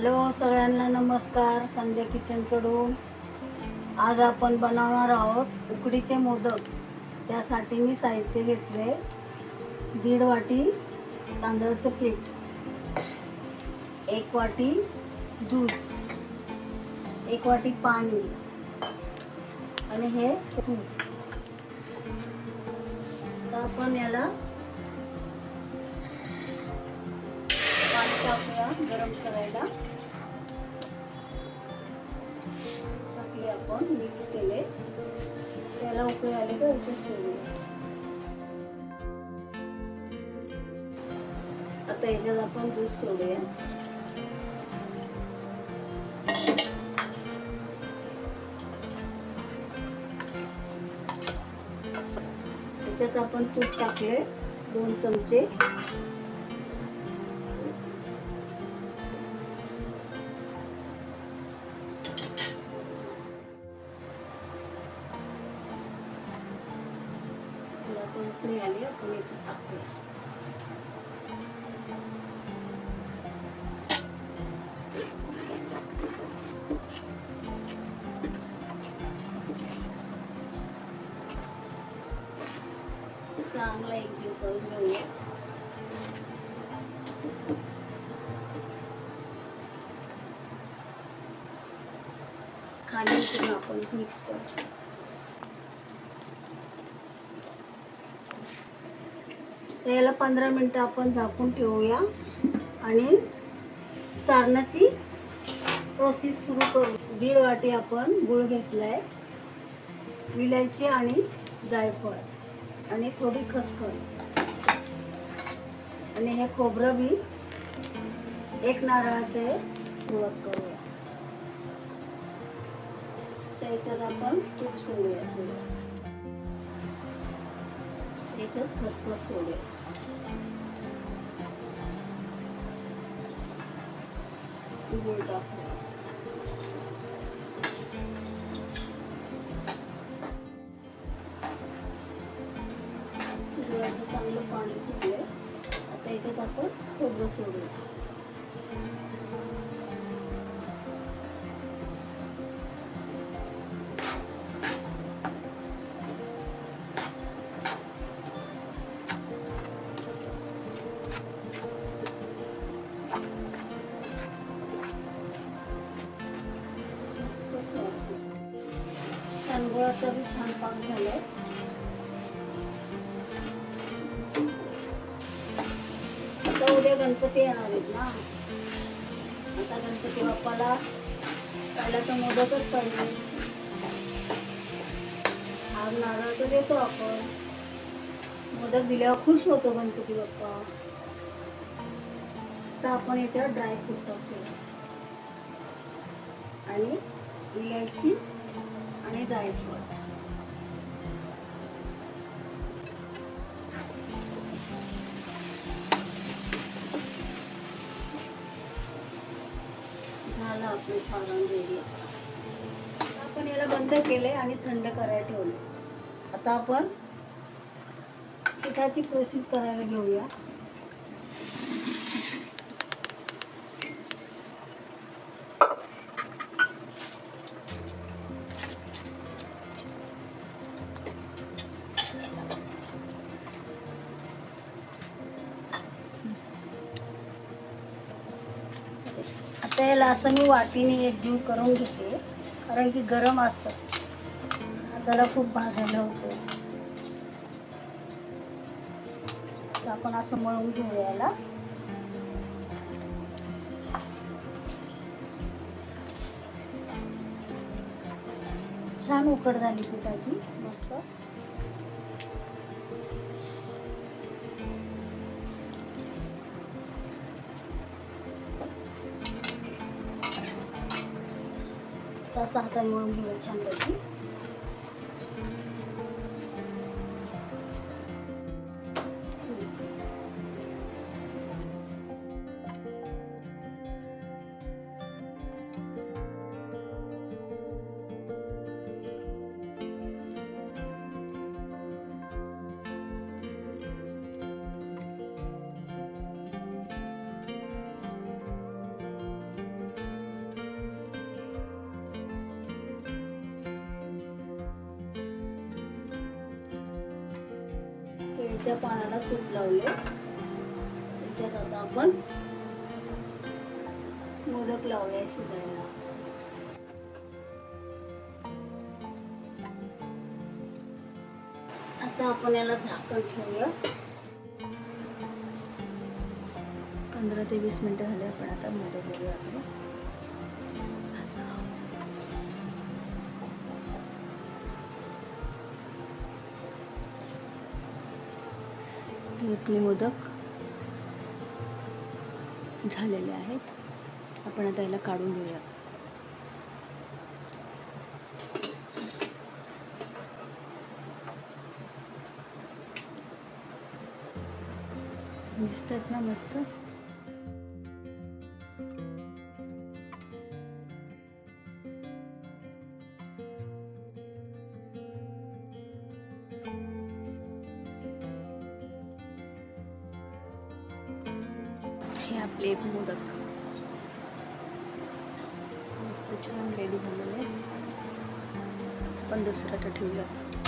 Hello सगळ्यांना नमस्कार. संध्या किचनकडून आज आपण बनवणार आहोत उकडीचे मोदक. त्यासाठी मी साहित्य घेतले 1.5 वाटी तांदळाचं पीठ, 1 वाटी दूध, 1 वाटी पाणी आणि हे तूप. तर आपण याला पाणी टाकूया गरम करायला. टाकले आपण, मिक्स केले, त्याला उकळी आले का याच्यात सोडूया. आता याच्यात आपण दूध सोडूया. याच्यात आपण तूप टाकले 2 चमचे. उकळी आली, आपण याच्यात टाकूया. चांगला एकजीव करून घेऊया. खाली उतरून आपण मिक्स करू. याला 15 मिनिटं आपण झाकून ठेवूया आणि सारणाची प्रोसेस सुरू करू. 1.5 वाटी आपण गूळ घेतलाय, विलायची आणि जायफळ आणि थोडी खसखस आणि हे खोबरं बी 1 नारळाचे सुरुवात करूया. त्याच्यात आपण तूप सोडूया, याच्यात खसखस सोडूया. गूळ टाकूया. गुळाचं चांगलं पाणी सुटले. आता याच्यात आपण खोबरं सोडूया. गुळाचा बी छान पाक झालाय. आता उद्या गणपती येणार आहेत ना. आता गणपती बाप्पाला पहिला तर मोदकच पाहिजे. आज नारळ तर देतो आपण, मोदक दिल्यावर खुश होतो गणपती बाप्पा. तर आपण याच्यावर ड्रायफ्रूट टाकूया आणि इलायची आणि जायफळ. झालं आपलं सारण रेडी. आपण याला बंद केले आणि थंड करायला ठेवले. आता आपण पिठाची प्रोसेस करायला घेऊया. आता याला असं मी वाटीने एकजीव करून घेते, कारण की गरम असतं, त्याला खूप भाजायला होतं. तर आपण असं मळून घेऊया याला. छान उकड झाली पिठाची, मस्त. असं हाताने मळून घेऊया छान पैकी. केळीच्या पानाला तूप लावले. त्याच्यात आता आपण मोदक लावूया शिजायला. आता आपण याला झाकण ठेवूया. 15 ते 20 मिनिटं झाले. आपण आता मोदक बघूया आपले. आपले मोदक झालेले आहेत. आपण आता याला काढून घेऊया. दिसतात ना मस्त. हे आपले मोदक मस्त छान रेडी झालेले. आपण दुसरा ठेवूयात.